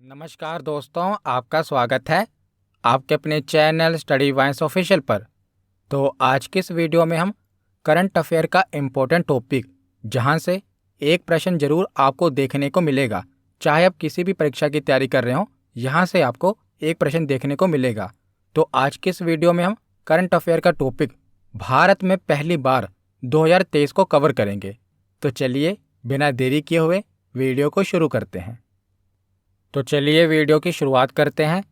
नमस्कार दोस्तों, आपका स्वागत है आपके अपने चैनल स्टडी वाइंस ऑफिशियल पर। तो आज के इस वीडियो में हम करंट अफेयर का इम्पोर्टेंट टॉपिक, जहां से एक प्रश्न जरूर आपको देखने को मिलेगा, चाहे आप किसी भी परीक्षा की तैयारी कर रहे हो, यहां से आपको एक प्रश्न देखने को मिलेगा। तो आज के इस वीडियो में हम करंट अफेयर का टॉपिक भारत में पहली बार 2023 को कवर करेंगे। तो चलिए बिना देरी किए हुए वीडियो को शुरू करते हैं। तो चलिए वीडियो की शुरुआत करते हैं।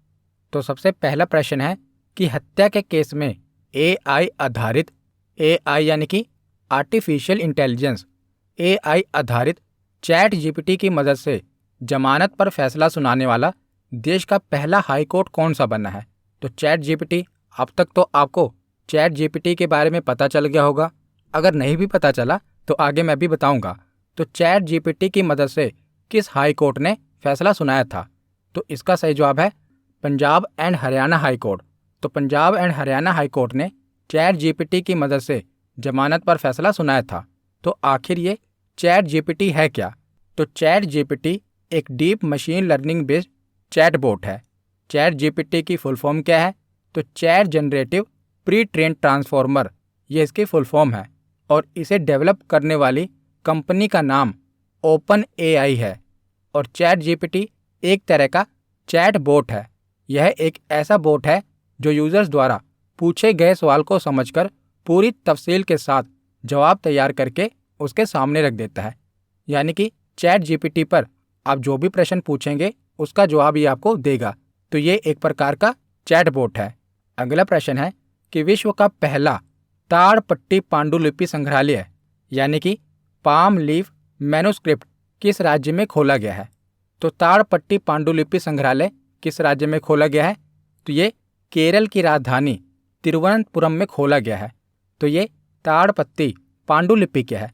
तो सबसे पहला प्रश्न है कि हत्या के केस में एआई आधारित, एआई यानी कि आर्टिफिशियल इंटेलिजेंस, एआई आधारित चैट जीपीटी की मदद से जमानत पर फैसला सुनाने वाला देश का पहला हाई कोर्ट कौन सा बना है। तो चैट जीपीटी, अब तक तो आपको चैट जीपीटी के बारे में पता चल गया होगा। अगर नहीं भी पता चला तो आगे मैं भी बताऊंगा। तो चैट जीपीटी की मदद से किस हाई कोर्ट ने फैसला सुनाया था? तो इसका सही जवाब है Punjab and Haryana high court. तो Punjab and Haryana high court ने चैट जीपीटी की मदद से जमानत पर फैसला सुनाया था। तो आखिर ये चैट जीपीटी है क्या? तो चैट जीपीटी एक deep machine learning based chat bot है। चैट जीपीटी की फुल फॉर्म क्या है? तो chat generative pre train transformer, ये इसकी फुल फॉर्म है। और इसे डेवलप करने वाली कंपनी का नाम ओपन एआई है। और चैट जीपीटी एक तरह का चैट बोट है। यह एक ऐसा बोट है जो यूजर्स द्वारा पूछे गए सवाल को समझकर पूरी तफसील के साथ जवाब तैयार करके उसके सामने रख देता है। यानी कि चैट जीपीटी पर आप जो भी प्रश्न पूछेंगे उसका जवाब ये आपको देगा। तो ये एक प्रकार का चैट बोट है। अगला प्रश्न है कि विश्व का पहला ताड़पट्टी पांडुलिपि संग्रहालय यानी कि पाम लीफ मैन्युस्क्रिप्ट किस राज्य में खोला गया है? तो ताड़पट्टी पांडुलिपि संग्रहालय किस राज्य में खोला गया है? तो ये केरल की राजधानी तिरुवनंतपुरम में खोला गया है। तो ये ताड़पट्टी पांडुलिपि क्या है?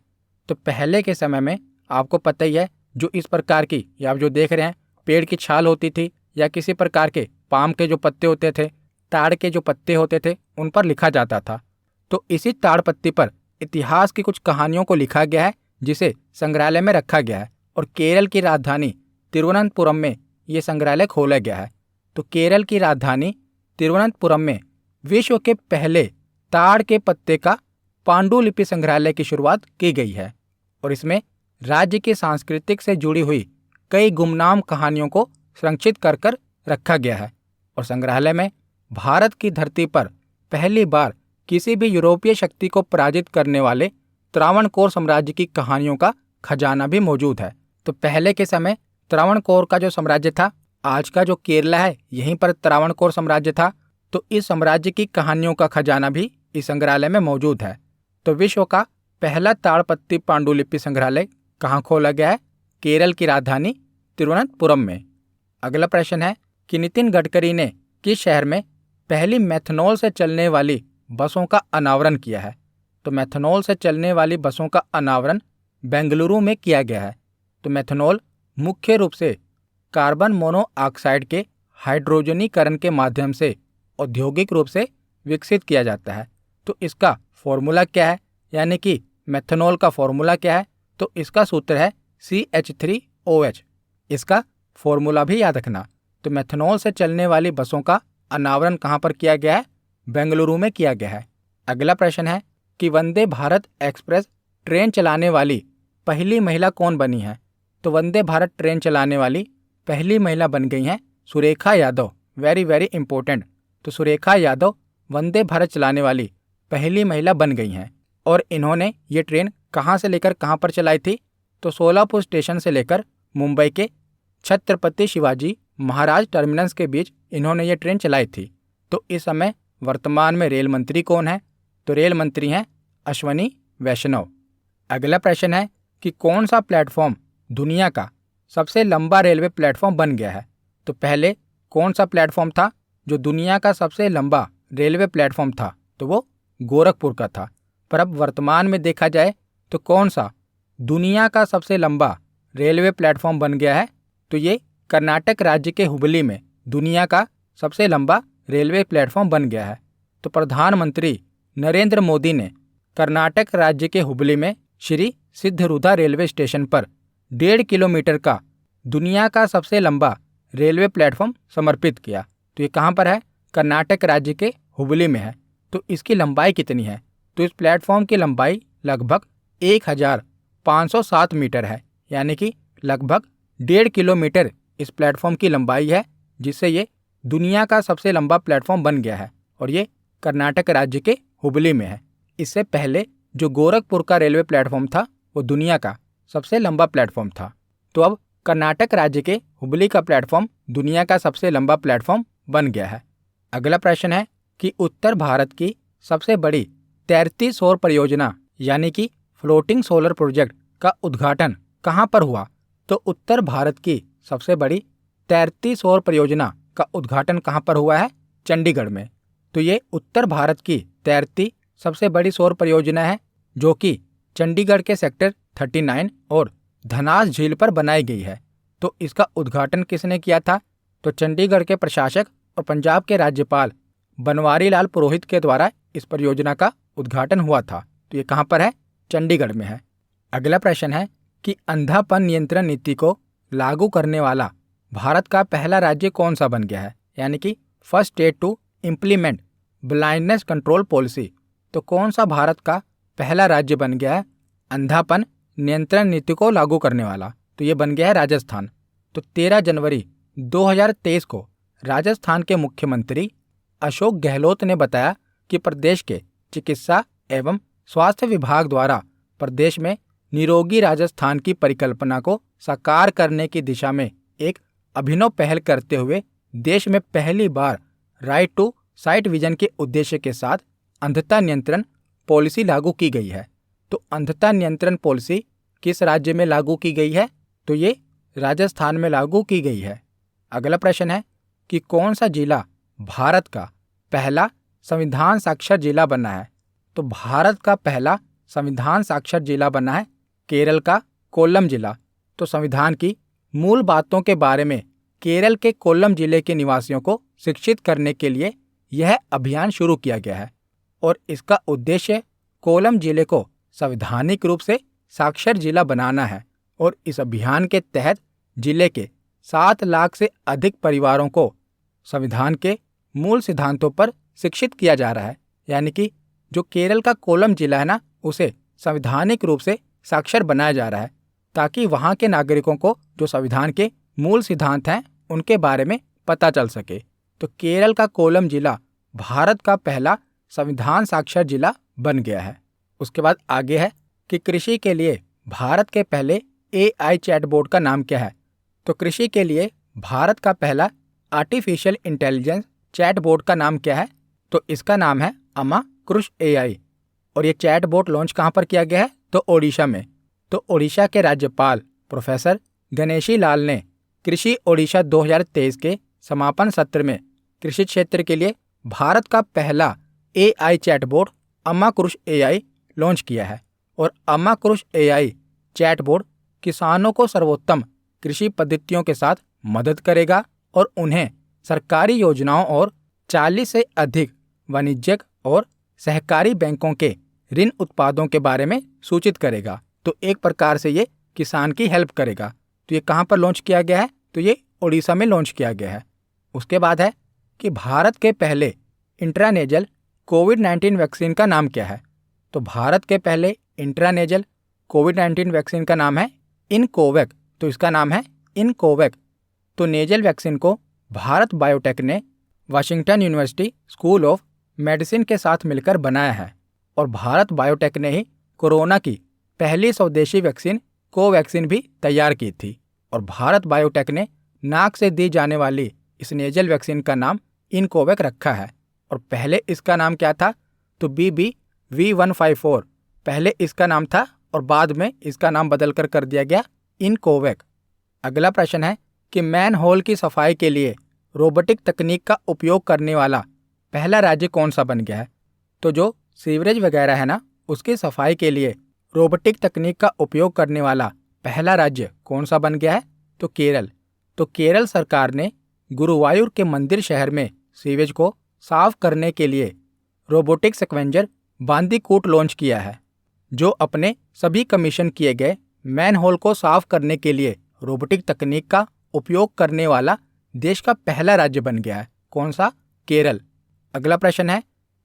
तो पहले के समय में आपको पता ही है, जो इस प्रकार की, या आप जो देख रहे हैं, पेड़ की छाल होती थी या किसी प्रकार के पाम के जो पत्ते होते थे, ताड़ के जो पत्ते होते थे, उन पर लिखा जाता था। तो इसी ताड़पट्टी पर इतिहास की कुछ कहानियों को लिखा गया है, जिसे संग्रहालय में रखा गया है। और केरल की राजधानी तिरुवनंतपुरम में ये संग्रहालय खोला गया है। तो केरल की राजधानी तिरुवनंतपुरम में विश्व के पहले ताड़ के पत्ते का पांडुलिपि संग्रहालय की शुरुआत की गई है। और इसमें राज्य की सांस्कृतिक से जुड़ी हुई कई गुमनाम कहानियों को संरक्षित कर कर रखा गया है। और संग्रहालय में भारत की धरती पर पहली बार किसी भी यूरोपीय शक्ति को पराजित करने वाले त्रावणकोर साम्राज्य की कहानियों का खजाना भी मौजूद है। तो पहले के समय त्रावणकोर का जो साम्राज्य था, आज का जो केरला है, यहीं पर त्रावणकोर साम्राज्य था। तो इस साम्राज्य की कहानियों का खजाना भी इस संग्रहालय में मौजूद है। तो विश्व का पहला ताड़पट्टी पांडुलिपि संग्रहालय कहाँ खोला गया है? केरल की राजधानी तिरुवनंतपुरम में। अगला प्रश्न है कि नितिन गडकरी ने किस शहर में पहली मेथनॉल से चलने वाली बसों का अनावरण किया है? तो मेथनॉल से चलने वाली बसों का अनावरण बेंगलुरु में किया गया है। तो मेथनॉल मुख्य रूप से कार्बन मोनोऑक्साइड के हाइड्रोजनीकरण के माध्यम से औद्योगिक रूप से विकसित किया जाता है। तो इसका फॉर्मूला क्या है? यानी कि मेथनॉल का फॉर्मूला क्या है? तो इसका सूत्र है CH3OH। इसका फॉर्मूला भी याद रखना। तो मेथनॉल से चलने वाली बसों का अनावरण कहाँ पर किया गया है? बेंगलुरु में किया गया है। अगला प्रश्न है कि वंदे भारत एक्सप्रेस ट्रेन चलाने वाली पहली महिला कौन बनी है? तो वंदे भारत ट्रेन चलाने वाली पहली महिला बन गई हैं Surekha Yadav. Very very important. तो सुरेखा यादव वंदे भारत चलाने वाली पहली महिला बन गई हैं। और इन्होंने ये ट्रेन कहाँ से लेकर कहाँ पर चलाई थी? तो सोलापुर स्टेशन से लेकर मुंबई के छत्रपति शिवाजी महाराज टर्मिनस के बीच इन्होंने ये ट्रेन चलाई थी। तो इस समय वर्तमान में रेल मंत्री कौन है? तो रेल मंत्री हैं अश्वनी वैष्णव। अगला प्रश्न है कि कौन सा प्लेटफॉर्म दुनिया का सबसे लंबा रेलवे प्लेटफॉर्म बन गया है? तो पहले कौन सा प्लेटफॉर्म था जो दुनिया का सबसे लंबा रेलवे प्लेटफॉर्म था? तो वो गोरखपुर का था। पर अब वर्तमान में देखा जाए तो कौन सा दुनिया का सबसे लंबा रेलवे प्लेटफॉर्म बन गया है? तो ये कर्नाटक राज्य के हुबली में दुनिया का सबसे लंबा रेलवे प्लेटफॉर्म बन गया है। तो प्रधानमंत्री नरेंद्र मोदी ने कर्नाटक राज्य के हुबली में श्री सिद्धरूधा रेलवे स्टेशन पर 1.5 किलोमीटर का दुनिया का सबसे लंबा रेलवे प्लेटफॉर्म समर्पित किया। तो ये कहाँ पर है? कर्नाटक राज्य के हुबली में है। तो इसकी लंबाई कितनी है? तो इस प्लेटफॉर्म की लंबाई लगभग 1507 मीटर है, यानी कि लगभग 1.5 किलोमीटर इस प्लेटफॉर्म की लंबाई है, जिससे ये दुनिया का सबसे लंबा प्लेटफॉर्म बन गया है और ये कर्नाटक राज्य के हुबली में है। इससे पहले जो गोरखपुर का रेलवे प्लेटफॉर्म था वो दुनिया का सबसे लंबा प्लेटफॉर्म था। तो अब कर्नाटक राज्य के हुबली का प्लेटफॉर्म दुनिया का सबसे लंबा प्लेटफॉर्म बन गया है। अगला प्रश्न है कि उत्तर भारत की सबसे बड़ी तैरती सौर परियोजना यानी कि फ्लोटिंग सोलर प्रोजेक्ट का उद्घाटन कहाँ पर हुआ? तो उत्तर भारत की सबसे बड़ी तैरती सौर परियोजना का उद्घाटन कहाँ पर हुआ है? चंडीगढ़ में। तो ये उत्तर भारत की तैरती सबसे बड़ी सौर परियोजना है, जो कि चंडीगढ़ के सेक्टर 39 और धनास झील पर बनाई गई है। तो इसका उद्घाटन किसने किया था? तो चंडीगढ़ के प्रशासक और पंजाब के राज्यपाल बनवारी लाल पुरोहित के द्वारा इस परियोजना का उद्घाटन हुआ था। तो ये कहाँ पर है? चंडीगढ़ में है। अगला प्रश्न है कि अंधापन नियंत्रण नीति को लागू करने वाला भारत का पहला राज्य कौन सा बन गया है, यानी कि first state to implement blindness control policy. तो कौन सा भारत का पहला राज्य बन गया है अंधापन नियंत्रण नीति को लागू करने वाला? तो ये बन गया है राजस्थान। तो 13 जनवरी 2023 को राजस्थान के मुख्यमंत्री अशोक गहलोत ने बताया कि प्रदेश के चिकित्सा एवं स्वास्थ्य विभाग द्वारा प्रदेश में निरोगी राजस्थान की परिकल्पना को साकार करने की दिशा में एक अभिनव पहल करते हुए देश में पहली बार राइट टू साइट विजन के उद्देश्य के साथ अंधता नियंत्रण पॉलिसी लागू की गई है। तो अंधता नियंत्रण पॉलिसी किस राज्य में लागू की गई है? तो ये राजस्थान में लागू की गई है। अगला प्रश्न है कि कौन सा जिला भारत का पहला संविधान साक्षर जिला बना है? तो भारत का पहला संविधान साक्षर जिला बना है केरल का कोल्लम जिला। तो संविधान की मूल बातों के बारे में केरल के कोल्लम जिले के निवासियों को शिक्षित करने के लिए यह अभियान शुरू किया गया है और इसका उद्देश्य कोल्लम जिले को संवैधानिक रूप से साक्षर जिला बनाना है। और इस अभियान के तहत जिले के 7 लाख से अधिक परिवारों को संविधान के मूल सिद्धांतों पर शिक्षित किया जा रहा है, यानी कि जो केरल का कोल्लम जिला है ना, उसे संवैधानिक रूप से साक्षर बनाया जा रहा है ताकि वहाँ के नागरिकों को जो संविधान के मूल सिद्धांत हैं उनके बारे में पता चल सके। तो केरल का कोल्लम जिला भारत का पहला संविधान साक्षर जिला बन गया है। उसके बाद आगे है कि कृषि के लिए भारत के पहले AI चैटबॉट का नाम क्या है? तो कृषि के लिए भारत का पहला आर्टिफिशियल इंटेलिजेंस चैटबॉट का नाम क्या है? तो इसका नाम है अमा कृष AI। और ये चैटबॉट लॉन्च कहाँ पर किया गया है? तो ओडिशा में। तो ओडिशा के राज्यपाल प्रोफेसर गणेशी लाल ने कृषि ओडिशा 2023 के समापन सत्र में कृषि क्षेत्र के लिए भारत का पहला AI चैटबॉट अमा कृष AI लॉन्च किया है। और अमा कृष AI चैटबॉट किसानों को सर्वोत्तम कृषि पद्धतियों के साथ मदद करेगा और उन्हें सरकारी योजनाओं और 40 से अधिक वाणिज्यिक और सहकारी बैंकों के ऋण उत्पादों के बारे में सूचित करेगा। तो एक प्रकार से ये किसान की हेल्प करेगा। तो ये कहाँ पर लॉन्च किया गया है? तो ये ओडिशा में लॉन्च किया गया है। उसके बाद है कि भारत के पहले इंट्रानेजल कोविड-19 वैक्सीन का नाम क्या है? तो भारत के पहले इंट्रानेजल कोविड-19 वैक्सीन का नाम है इनकोवैक। तो इसका नाम है इनकोवैक। तो नेजल वैक्सीन को भारत बायोटेक ने Washington university school of medicine के साथ मिलकर बनाया है और भारत बायोटेक ने ही कोरोना की पहली स्वदेशी वैक्सीन कोवैक्सीन भी तैयार की थी। और भारत बायोटेक ने नाक से दी जाने वाली इस नेजल वैक्सीन का नाम इनकोवैक रखा है। और पहले इसका नाम क्या था? तो BBV154 पहले इसका नाम था और बाद में इसका नाम बदलकर कर दिया गया इनकोवैक। अगला प्रश्न है कि मैन होल की सफाई के लिए रोबोटिक तकनीक का उपयोग करने वाला पहला राज्य कौन सा बन गया है? तो जो सीवरेज वगैरह है ना, उसकी सफाई के लिए रोबोटिक तकनीक का उपयोग करने वाला पहला राज्य कौन सा बन गया है? तो केरल। तो केरल सरकार ने गुरुवायूर के मंदिर शहर में सीवेज को साफ करने के लिए रोबोटिक स्क्वेंजर बांदीकूट लॉन्च किया है, जो अपने सभी कमीशन किए गए मैन होल को साफ करने के लिए रोबोटिक तकनीक का उपयोग करने वाला देश का पहला राज्य बन गया है। कौन सा? केरल। अगला प्रश्न है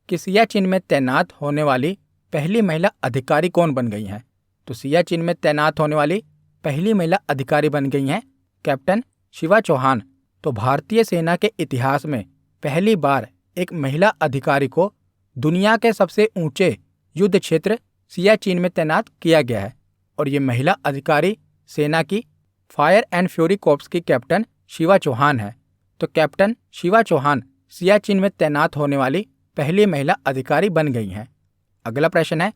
कि सियाचिन में तैनात होने वाली पहली महिला अधिकारी कौन बन गई हैं? तो सियाचिन में तैनात होने वाली पहली महिला अधिकारी बन गई हैं कैप्टन शिवा चौहान। तो भारतीय सेना के इतिहास में पहली बार एक महिला अधिकारी को दुनिया के सबसे ऊंचे युद्ध क्षेत्र सियाचिन में तैनात किया गया है और ये महिला अधिकारी सेना की फायर एंड फ्यूरी कॉर्प्स की कैप्टन शिवा चौहान है। तो कैप्टन शिवा चौहान सियाचिन में तैनात होने वाली पहली महिला अधिकारी बन गई हैं। अगला प्रश्न है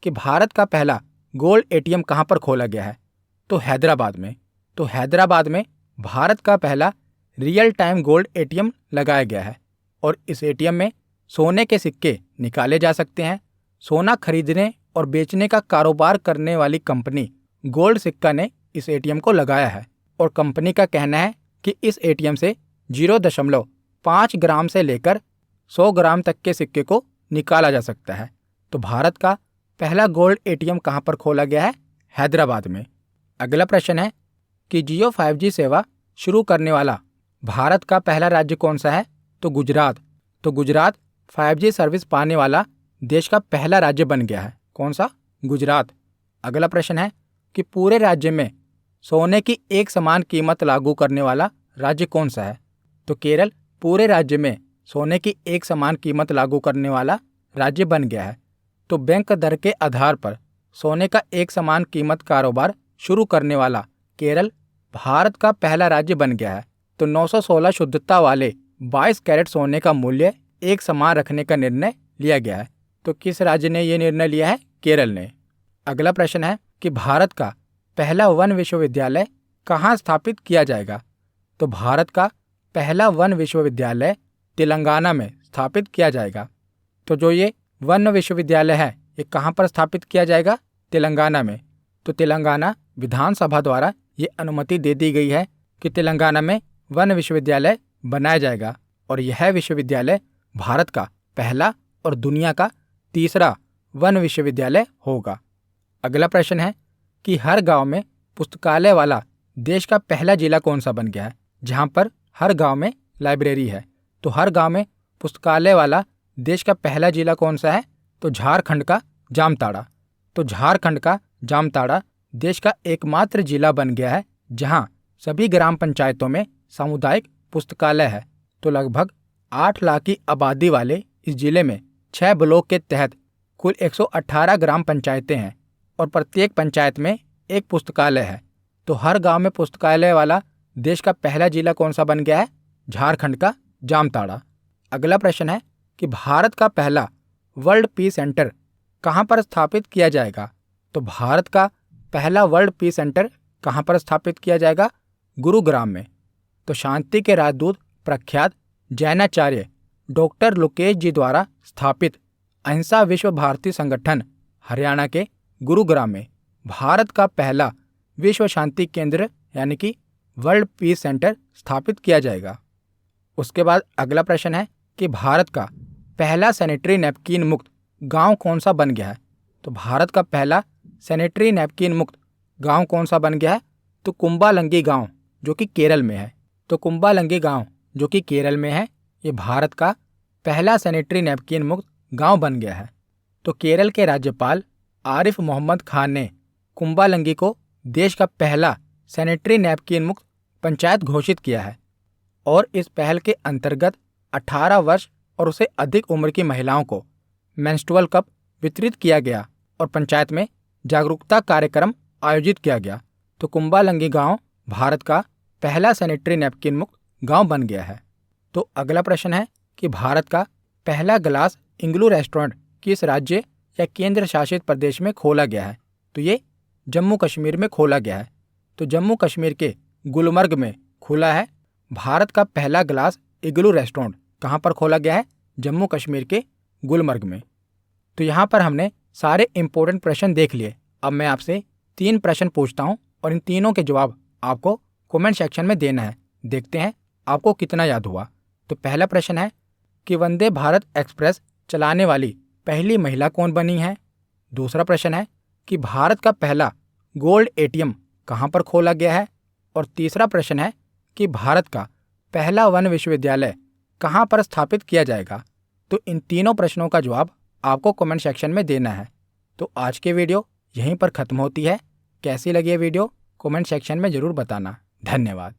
कि भारत का पहला गोल्ड एटीएम कहाँ पर खोला गया है? तो हैदराबाद में। तो हैदराबाद में भारत का पहला रियल टाइम गोल्ड एटीएम लगाया गया है और इस एटीएम में सोने के सिक्के निकाले जा सकते हैं। सोना खरीदने और बेचने का कारोबार करने वाली कंपनी गोल्ड सिक्का ने इस एटीएम को लगाया है और कंपनी का कहना है कि इस एटीएम से 0.5 ग्राम से लेकर 100 ग्राम तक के सिक्के को निकाला जा सकता है। तो भारत का पहला गोल्ड एटीएम कहाँ पर खोला गया है? हैदराबाद में। अगला प्रश्न है कि जियो 5G सेवा शुरू करने वाला भारत का पहला राज्य कौन सा है? तो गुजरात। तो गुजरात 5G सर्विस पाने वाला देश का पहला राज्य बन गया है। कौन सा? गुजरात। अगला प्रश्न है कि पूरे राज्य में सोने की एक समान कीमत लागू करने वाला राज्य कौन सा है? तो केरल पूरे राज्य में सोने की एक समान कीमत लागू करने वाला राज्य बन गया है। तो बैंक दर के आधार पर सोने का एक समान कीमत कारोबार शुरू करने वाला केरल भारत का पहला राज्य बन गया है। तो 916 शुद्धता वाले 22 कैरेट सोने का मूल्य एक समान रखने का निर्णय लिया गया है। तो किस राज्य ने यह निर्णय लिया है? केरल ने। अगला प्रश्न है कि भारत का पहला वन विश्वविद्यालय कहाँ स्थापित किया जाएगा? तो भारत का पहला वन विश्वविद्यालय तेलंगाना में स्थापित किया जाएगा। तो जो ये वन विश्वविद्यालय है ये कहाँ पर स्थापित किया जाएगा? तेलंगाना में। तो तेलंगाना विधानसभा द्वारा ये अनुमति दे दी गई है कि तेलंगाना में वन विश्वविद्यालय बनाया जाएगा और यह विश्वविद्यालय भारत का पहला और दुनिया का तीसरा वन विश्वविद्यालय होगा। अगला प्रश्न है कि हर गांव में पुस्तकालय वाला देश का पहला जिला कौन सा बन गया है जहां पर हर गांव में लाइब्रेरी है? तो हर गांव में पुस्तकालय वाला देश का पहला जिला कौन सा है? तो झारखंड का जामताड़ा। तो झारखंड का जामताड़ा देश का एकमात्र जिला बन गया है जहां सभी ग्राम पंचायतों में सामुदायिक पुस्तकालय है। तो लगभग 8 लाख की आबादी वाले इस जिले में 6 ब्लॉक के तहत कुल 118 ग्राम पंचायतें हैं और प्रत्येक पंचायत में एक पुस्तकालय है। तो हर गांव में पुस्तकालय वाला देश का पहला जिला कौन सा बन गया है? झारखंड का जामताड़ा। अगला प्रश्न है कि भारत का पहला वर्ल्ड पीस सेंटर कहाँ पर स्थापित किया जाएगा? तो भारत का पहला वर्ल्ड पीस सेंटर कहाँ पर स्थापित किया जाएगा? गुरुग्राम में। तो शांति के राजदूत प्रख्यात जैनाचार्य डॉक्टर लोकेश जी द्वारा स्थापित अहिंसा विश्व भारती संगठन हरियाणा के गुरुग्राम में भारत का पहला विश्व शांति केंद्र यानी कि वर्ल्ड पीस सेंटर स्थापित किया जाएगा। उसके बाद अगला प्रश्न है कि भारत का पहला सैनिटरी नैपकिन मुक्त गांव कौन सा बन गया है? तो भारत का पहला सैनिटरी नैपकिन मुक्त गांव कौन सा बन गया है? तो कुंबालंगी गांव जो कि केरल में है। तो कुंबालंगी गांव जो कि केरल में है ये भारत का पहला सैनिटरी नैपकिन मुक्त गांव बन गया है। तो केरल के राज्यपाल आरिफ मोहम्मद खान ने कुंबालंगी को देश का पहला सैनिटरी नैपकिन मुक्त पंचायत घोषित किया है और इस पहल के अंतर्गत 18 वर्ष और उससे अधिक उम्र की महिलाओं को मेंस्ट्रुअल कप वितरित किया गया और पंचायत में जागरूकता कार्यक्रम आयोजित किया गया। तो कुंबालंगी गांव भारत का पहला सैनिटरी नैपकिन मुक्त गांव बन गया है। तो अगला प्रश्न है कि भारत का पहला ग्लास इग्लू रेस्टोरेंट किस राज्य या केंद्र शासित प्रदेश में खोला गया है? तो ये जम्मू कश्मीर में खोला गया है। तो जम्मू कश्मीर के गुलमर्ग में खुला है भारत का पहला ग्लास इग्लू रेस्टोरेंट। कहाँ पर खोला गया है? जम्मू कश्मीर के गुलमर्ग में। तो यहाँ पर हमने सारे इंपॉर्टेंट प्रश्न देख लिए। अब मैं आपसे 3 प्रश्न पूछता हूँ और इन तीनों के जवाब आपको कमेंट सेक्शन में देना है। देखते हैं आपको कितना याद हुआ। तो पहला प्रश्न है कि वंदे भारत एक्सप्रेस चलाने वाली पहली महिला कौन बनी है? दूसरा प्रश्न है कि भारत का पहला गोल्ड एटीएम कहाँ पर खोला गया है? और तीसरा प्रश्न है कि भारत का पहला वन विश्वविद्यालय कहाँ पर स्थापित किया जाएगा? तो इन तीनों प्रश्नों का जवाब आपको कमेंट सेक्शन में देना है। तो आज की वीडियो यहीं पर ख़त्म होती है। कैसी लगी ये वीडियो कमेंट सेक्शन में ज़रूर बताना। धन्यवाद।